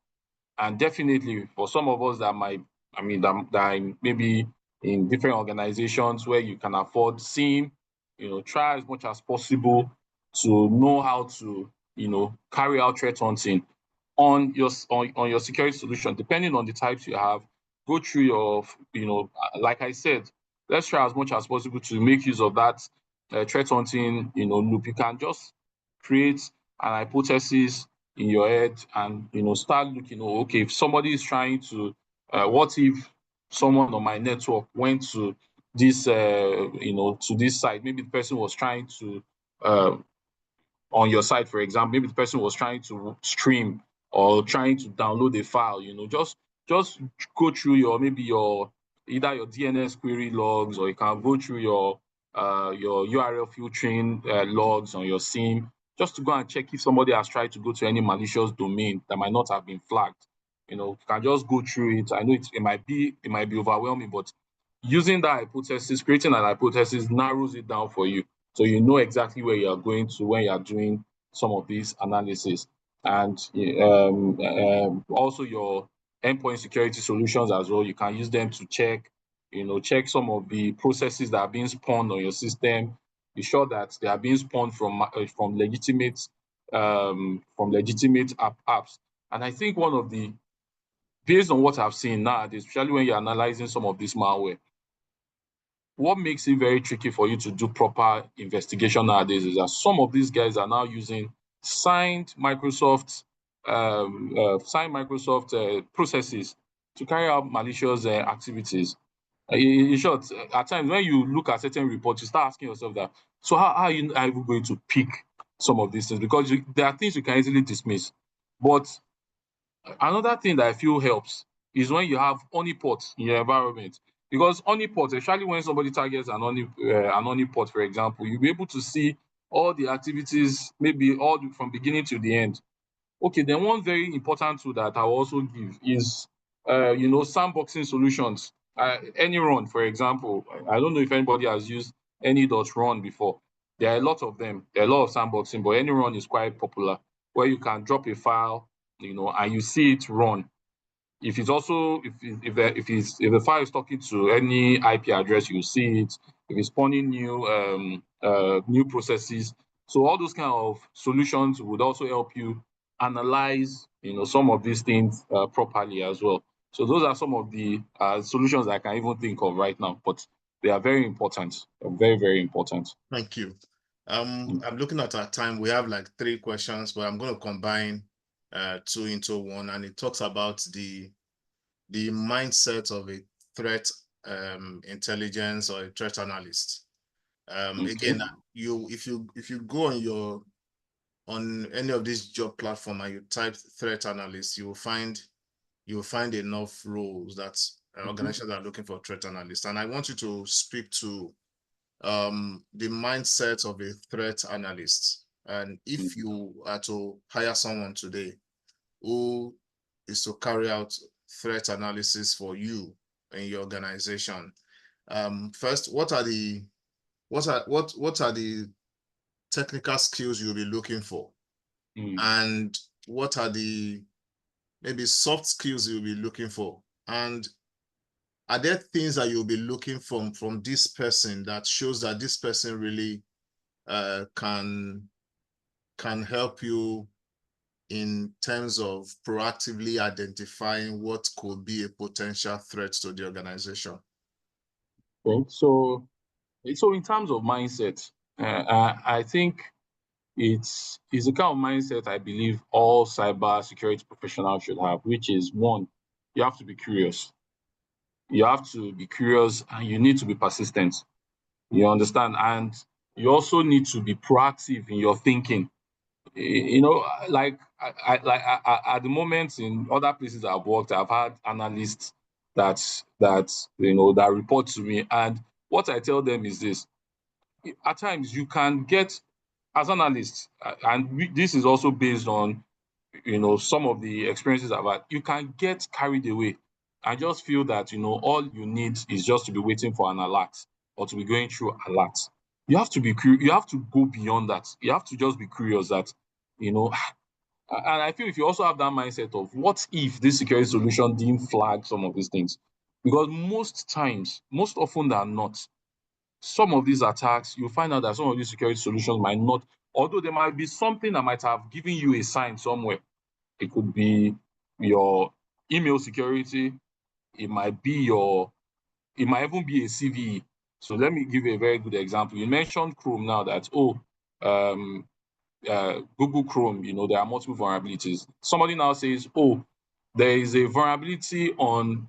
And definitely for some of us that that maybe in different organizations where you can afford SIM, try as much as possible to know how to, carry out threat hunting on your security solution, depending on the types you have. Go through your, like I said, let's try as much as possible to make use of that threat hunting, loop. You can just create an hypothesis in your head and, start looking, okay, if somebody is trying to, what if someone on my network went to this, to this site? Maybe the person was trying to, on your site, for example, maybe the person was trying to stream or trying to download a file, just go through your either your DNS query logs, or you can go through your URL filtering logs on your SIM, just to go and check if somebody has tried to go to any malicious domain that might not have been flagged. You can just go through it. I know it might be overwhelming, but using that hypothesis, creating an hypothesis narrows it down for you. So you know exactly where you are going to when you are doing some of these analysis. And also your endpoint security solutions as well, you can use them to check some of the processes that are being spawned on your system. Be sure that they are being spawned from legitimate apps. And I think based on what I've seen nowadays, especially when you're analyzing some of this malware, what makes it very tricky for you to do proper investigation nowadays is that some of these guys are now using signed Microsoft processes to carry out malicious activities. In short, at times when you look at certain reports, you start asking yourself that, so how are you even going to pick some of these things? Because there are things you can easily dismiss. But another thing that I feel helps is when you have honeypots in your environment. Because honeypots, especially when somebody targets an honeypot, for example, you'll be able to see all the activities, maybe from beginning to the end. Okay, then one very important tool that I'll also give is, sandboxing solutions. AnyRun, for example. I don't know if anybody has used any.run before. There are a lot of them. There are a lot of sandboxing, but AnyRun is quite popular, where you can drop a file, and you see it run. If it's also if the file is talking to any IP address, you see it. If it's spawning new processes, so all those kind of solutions would also help you analyze some of these things properly as well. So those are some of the solutions I can even think of right now, but they are very important. They're very, very important. Thank you. I'm looking at our time. We have like 3 questions, but I'm going to combine 2 into one, and it talks about the mindset of a threat intelligence or a threat analyst. Okay. Again, if you go on any of these job platform and you type threat analyst, you will find enough roles that organizations are looking for threat analysts. And I want you to speak to the mindset of a threat analyst. And if you are to hire someone today who is to carry out threat analysis for you in your organization, first, what are the technical skills you'll be looking for? And what are the maybe soft skills you'll be looking for? And are there things that you'll be looking from this person that shows that this person really can help you in terms of proactively identifying what could be a potential threat to the organization? Okay, so in terms of mindset, I think it's a kind of mindset I believe all cyber security professionals should have, which is one, you have to be curious. You have to be curious and you need to be persistent. You understand? And you also need to be proactive in your thinking. You know, like at the moment in other places I've worked, I've had analysts that that report to me, and what I tell them is this: at times you can get, as analysts, and this is also based on some of the experiences I've had, you can get carried away and just feel that all you need is just to be waiting for an alert or to be going through alerts. You have to be you have to go beyond that. You have to just be curious that you know and I feel if you also have that mindset of what if this security solution didn't flag some of these things, because most times, most often than not, some of these attacks, you find out that some of these security solutions might not, although there might be something that might have given you a sign somewhere. It could be your email security. It might be it might even be a CVE. So let me give you a very good example. You mentioned Chrome now that, Google Chrome, there are multiple vulnerabilities. Somebody now says, there is a vulnerability on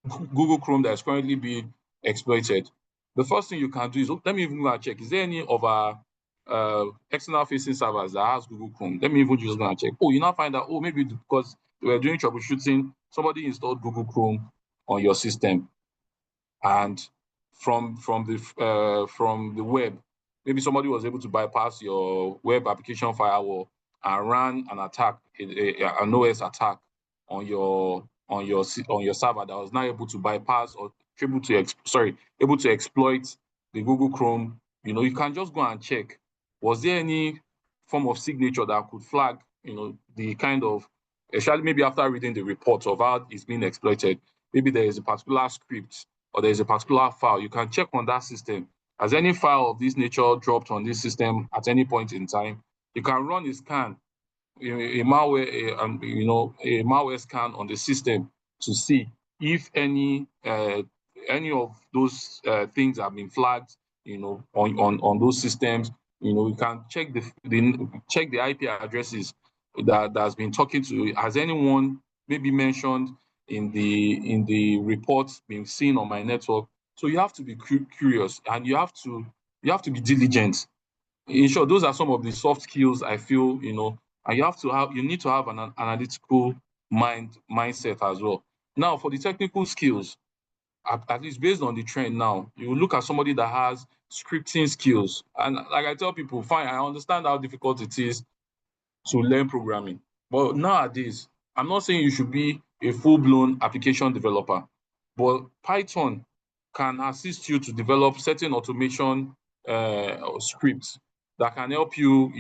Google Chrome that is currently being exploited. The first thing you can do is, let me even go and check, is there any of our external facing servers that has Google Chrome? Let me even just go and check. You now find out, maybe because we were doing troubleshooting, somebody installed Google Chrome on your system, and from the web, maybe somebody was able to bypass your web application firewall and ran an attack, an OS attack on your server that was now able to bypass or able to exploit the Google Chrome. You can just go and check, was there any form of signature that could flag the kind of, especially maybe after reading the report of how it's being exploited, maybe there is a particular script or there is a particular file. You can check on that system. Has any file of this nature dropped on this system at any point in time? You can run a scan, a malware scan on the system to see if any of those things have been flagged, on those systems. You can check the IP addresses that's been talking to. Has anyone maybe mentioned in the reports been seen on my network? So you have to be curious, and you have to be diligent. In short, those are some of the soft skills I feel, and you need to have an analytical mindset as well. Now, for the technical skills, at least based on the trend now, you look at somebody that has scripting skills. And like I tell people, fine, I understand how difficult it is to learn programming. But nowadays, I'm not saying you should be a full-blown application developer, but Python can assist you to develop certain automation scripts that can help you,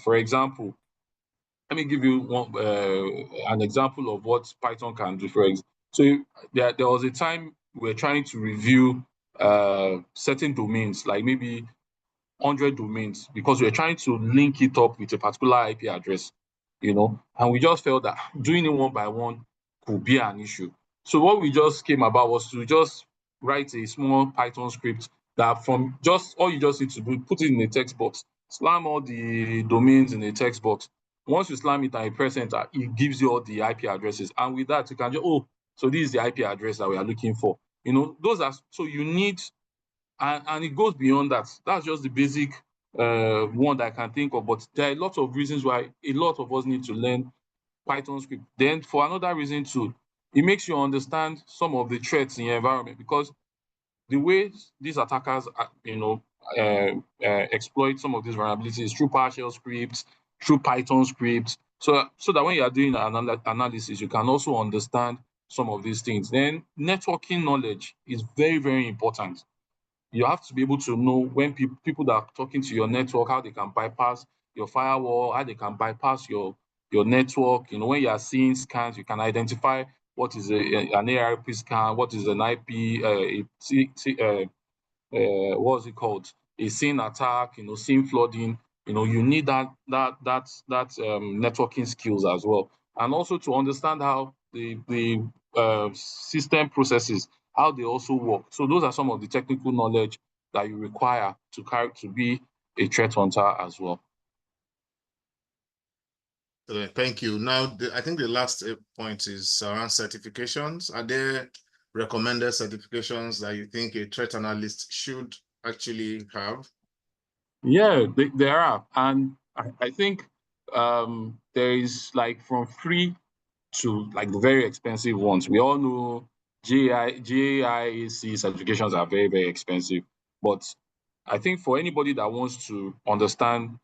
for example, let me give you an example of what Python can do. So there was a time we were trying to review certain domains, like maybe 100 domains, because we're trying to link it up with a particular IP address, and we just felt that doing it one by one could be an issue. So what we just came about was to just write a small Python script that from just all you just need to do, put it in a text box, slam all the domains in a text box. Once you slam it and you press enter, it gives you all the IP addresses. And with that, you can just, So this is the IP address that we are looking for. You know, those are, so you need, and it goes beyond that. That's just the basic one that I can think of, but there are a lot of reasons why a lot of us need to learn Python script. Then for another reason too, it makes you understand some of the threats in your environment, because the way these attackers, exploit some of these vulnerabilities through PowerShell scripts, through Python scripts, so that when you are doing analysis, you can also understand some of these things. Then networking knowledge is very, very important. You have to be able to know when people that are talking to your network, how they can bypass your firewall, how they can bypass your network. You know, when you are seeing scans, you can identify what is an ARP scan, what is an IP, what's it called? A SYN attack, you know, SYN flooding. You know, you need that networking skills as well, and also to understand how the system processes, how they also work. So those are some of the technical knowledge that you require to be a threat hunter as well. Thank you. Now, I think the last point is around certifications. Are there recommended certifications that you think a threat analyst should actually have? Yeah, there are. And I think there is, like, from free to like the very expensive ones. We all know GIAC certifications are very, very expensive. But I think for anybody that wants to understand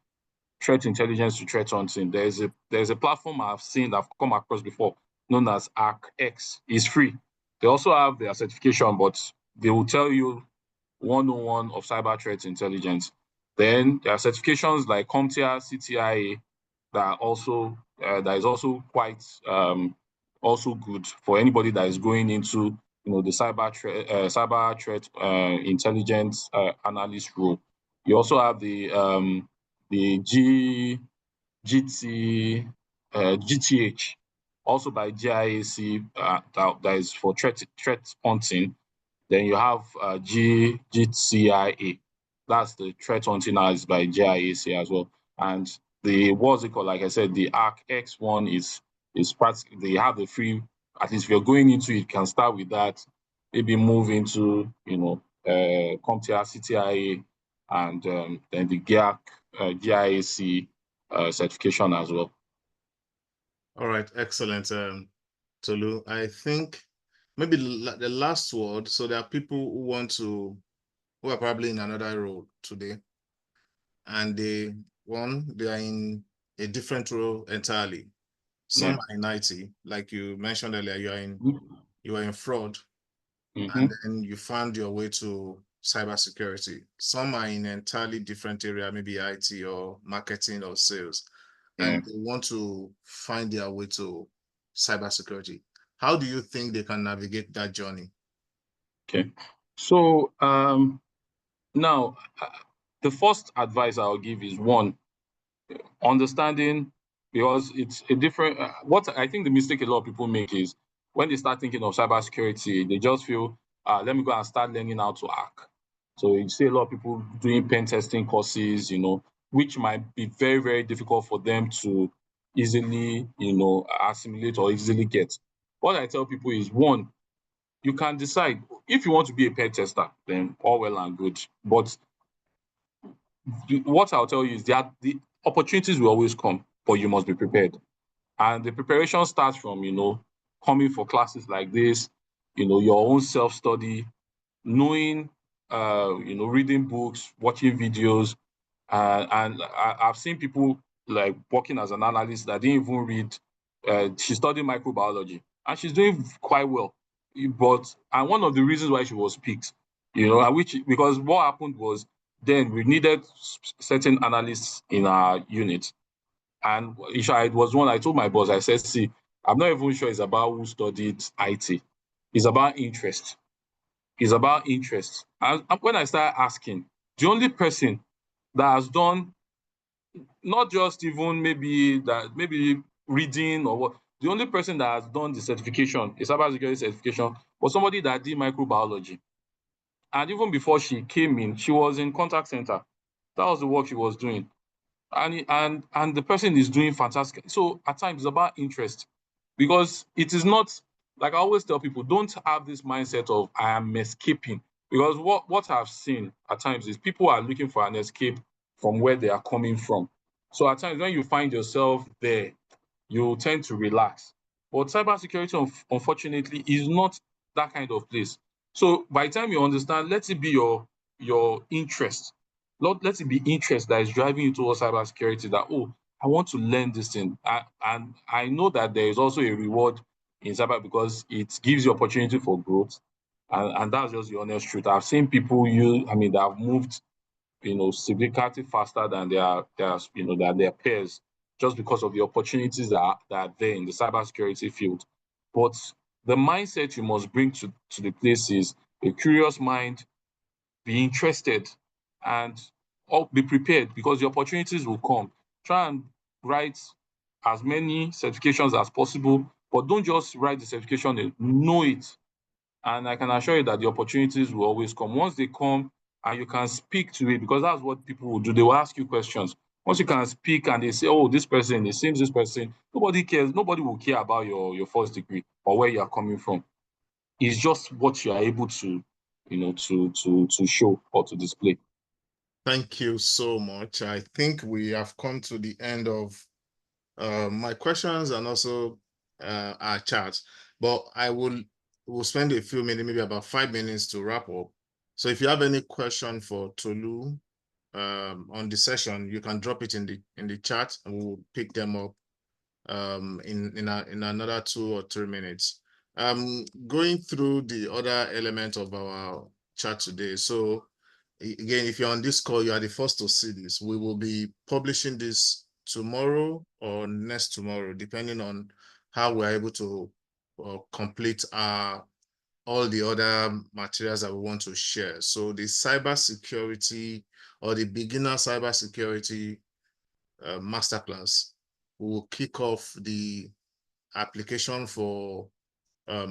threat intelligence to threat hunting, there's a platform I've come across before, known as ATT&CK. It's free. They also have their certification, but they will tell you 101 of cyber threat intelligence. Then there are certifications like CompTIA, CTIA that is also quite also good for anybody that is going into, you know, the cyber threat intelligence analyst role. You also have the GTH, also by GIAC, that is for threat hunting. Then you have GCIA, that's the threat hunting analysis by GIAC as well. And the, what's it called? Like I said, the ARC-X one is practically, they have the free. At least if you're going into it, you can start with that. Maybe move into, you know, CompTIA, CTIA, and then the GIAC certification as well. All right, excellent, Tolu. I think maybe the last word. So there are people who are probably in another role today, and they are in a different role entirely. Some are in IT, like you mentioned earlier. You are in fraud, and then you found your way to cybersecurity. Some are in an entirely different area, maybe IT or marketing or sales, and they want to find their way to cybersecurity. How do you think they can navigate that journey? Okay, so now the first advice I'll give is, one, understanding, because it's a different. What I think the mistake a lot of people make is when they start thinking of cybersecurity, they just feel, let me go and start learning how to hack. So you see a lot of people doing pen testing courses, you know, which might be very, very difficult for them to easily, you know, assimilate or easily get. What I tell people is, one, you can decide if you want to be a pen tester, then all well and good. But what I'll tell you is that the opportunities will always come, but you must be prepared. And the preparation starts from, you know, coming for classes like this, you know, your own self-study, knowing, you know, reading books, watching videos. And I've seen people like working as an analyst that didn't even read. She studied microbiology and she's doing quite well. And one of the reasons why she was picked, you know, because what happened was, then we needed certain analysts in our unit. And it was one I told my boss, I said, see, I'm not even sure it's about who studied IT. It's about interest. It's about interest. And when I started asking, the only person that has done, not just even maybe reading or what, the only person that has done the certification, a cybersecurity certification, was somebody that did microbiology. And even before she came in, she was in contact center. That was the work she was doing. And the person is doing fantastic. So at times it's about interest, because it is not like I always tell people, don't have this mindset of I am escaping, because what I've seen at times is people are looking for an escape from where they are coming from. So at times when you find yourself there, you tend to relax. But cybersecurity, unfortunately, is not that kind of place. So by the time you understand, let it be your interest. Let it be interest that is driving you towards cybersecurity. That, oh, I want to learn this thing, and I know that there is also a reward in cyber because it gives you opportunity for growth, and that's just the honest truth. I've seen people that have moved, significantly faster than their peers, just because of the opportunities that are there in the cybersecurity field. But the mindset you must bring to the place is a curious mind, be interested, and be prepared, because the opportunities will come. Try and write as many certifications as possible, but don't just write the certification, know it. And I can assure you that the opportunities will always come. Once they come and you can speak to it, because that's what people will do. They will ask you questions. Once you can speak and they say, oh, this person, it seems this person, nobody cares. Nobody will care about your first degree or where you are coming from. It's just what you are able to, to show or to display. Thank you so much. I think we have come to the end of my questions and also our chat, but we'll spend a few minutes, maybe about 5 minutes to wrap up. So if you have any question for Tolu on the session, you can drop it in the chat and we'll pick them up in another 2 or 3 minutes. Going through the other element of our chat today. So again, if you're on this call, you are the first to see this. We will be publishing this tomorrow or next tomorrow, depending on how we're able to complete all the other materials that we want to share. So the cybersecurity or the beginner cybersecurity masterclass will kick off the application for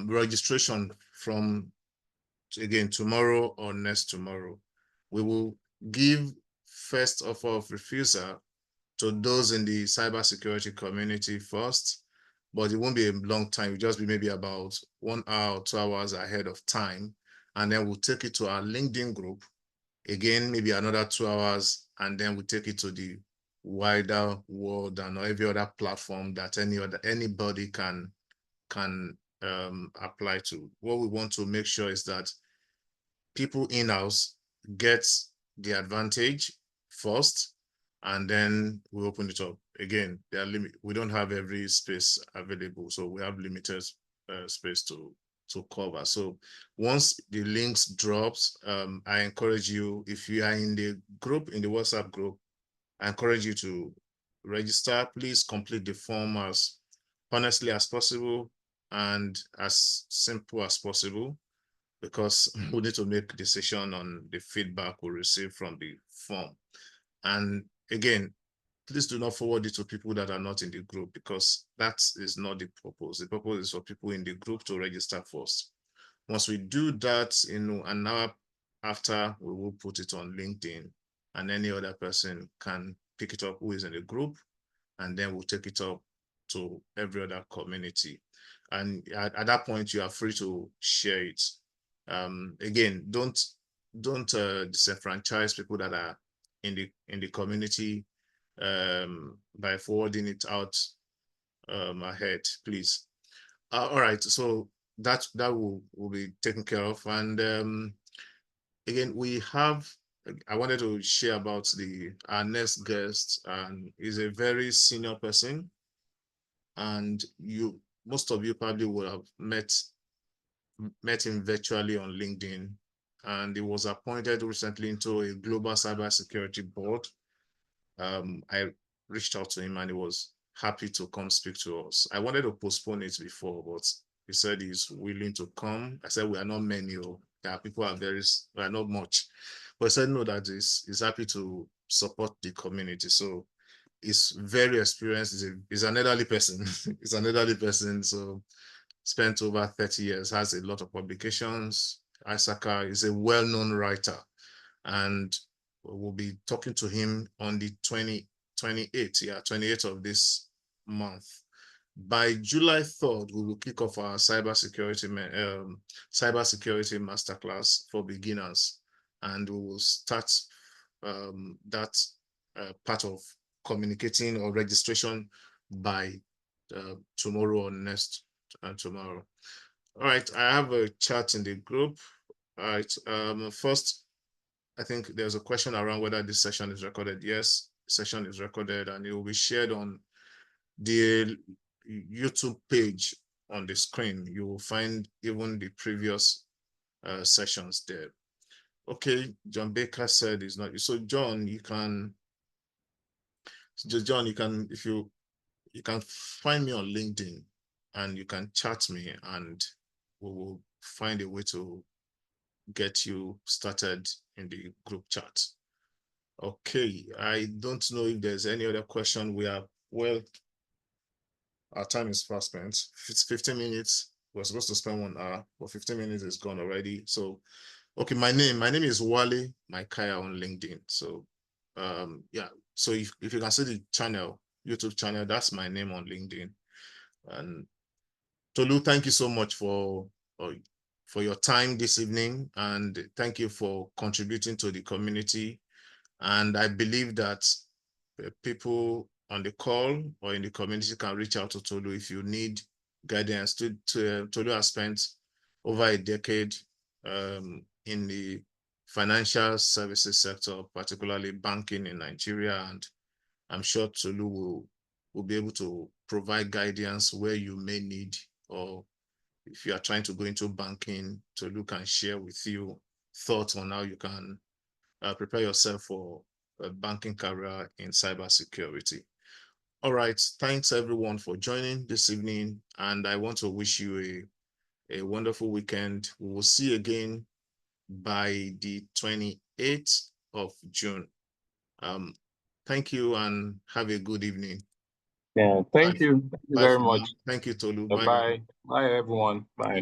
registration from, again, tomorrow or next tomorrow. We will give first offer of refusal to those in the cybersecurity community first, but it won't be a long time. It'll just be maybe about 1 hour or 2 hours ahead of time. And then we'll take it to our LinkedIn group. Again, maybe another 2 hours, and then we take it to the wider world and every other platform that anybody can apply to. What we want to make sure is that people in-house get the advantage first, and then we open it up. Again, there are we don't have every space available, so we have limited space to cover. So once the links drops, I encourage you, if you are in the group, in the WhatsApp group, I encourage you to register. Please complete the form as honestly as possible and as simple as possible, because we need to make a decision on the feedback we receive from the form. And again, please do not forward it to people that are not in the group, because that is not the purpose. The purpose is for people in the group to register first. Once we do that, an hour after, we will put it on LinkedIn, and any other person can pick it up who is in the group, and then we'll take it up to every other community. And at that point, you are free to share it. Again, don't disenfranchise people that are in the community by forwarding it out ahead, please. All right, so that will be taken care of. And again, I wanted to share about our next guest, and is a very senior person, and most of you probably would have met him virtually on LinkedIn, and he was appointed recently into a global cybersecurity board. I reached out to him and he was happy to come speak to us. I wanted to postpone it before, but he said he's willing to come. I said, we are not many, people we are not much. But he said, no, that he's happy to support the community. So he's very experienced. He's an elderly person. He's an elderly person. So spent over 30 years, has a lot of publications. ISAC is a well-known writer, and we'll be talking to him on the 28th of this month. By July 3rd, we will kick off our cybersecurity masterclass for beginners, and we will start that part of communicating or registration by tomorrow or next tomorrow. All right, I have a chat in the group. All right, first, I think there's a question around whether this session is recorded. Yes, session is recorded, and it will be shared on the YouTube page on the screen. You will find even the previous sessions there. Okay, John Baker said it's not. So John, you can, if you can find me on LinkedIn and you can chat me, and we will find a way to get you started in the group chat. Okay, I don't know if there's any other question. We are, well, our time is fast spent. It's 15 minutes. We're supposed to spend 1 hour, but 15 minutes is gone already. So, okay, my name is Wale Maikaya on LinkedIn. So, yeah. So if you can see the channel, YouTube channel, that's my name on LinkedIn. And Tolu, thank you so much for your time this evening, and thank you for contributing to the community. And I believe that people on the call or in the community can reach out to Tolu if you need guidance. Tolu has spent over a decade in the financial services sector, particularly banking in Nigeria, and I'm sure Tolu will be able to provide guidance where you may need, or if you are trying to go into banking, Tolu can share with you thoughts on how you can prepare yourself for a banking career in cybersecurity. All right, thanks everyone for joining this evening, and I want to wish you a wonderful weekend. We will see you again by the 28th of June. Thank you and have a good evening. Yeah, thank you. Thank you very much. Thank you, Tolu. Bye. Bye, everyone. Bye.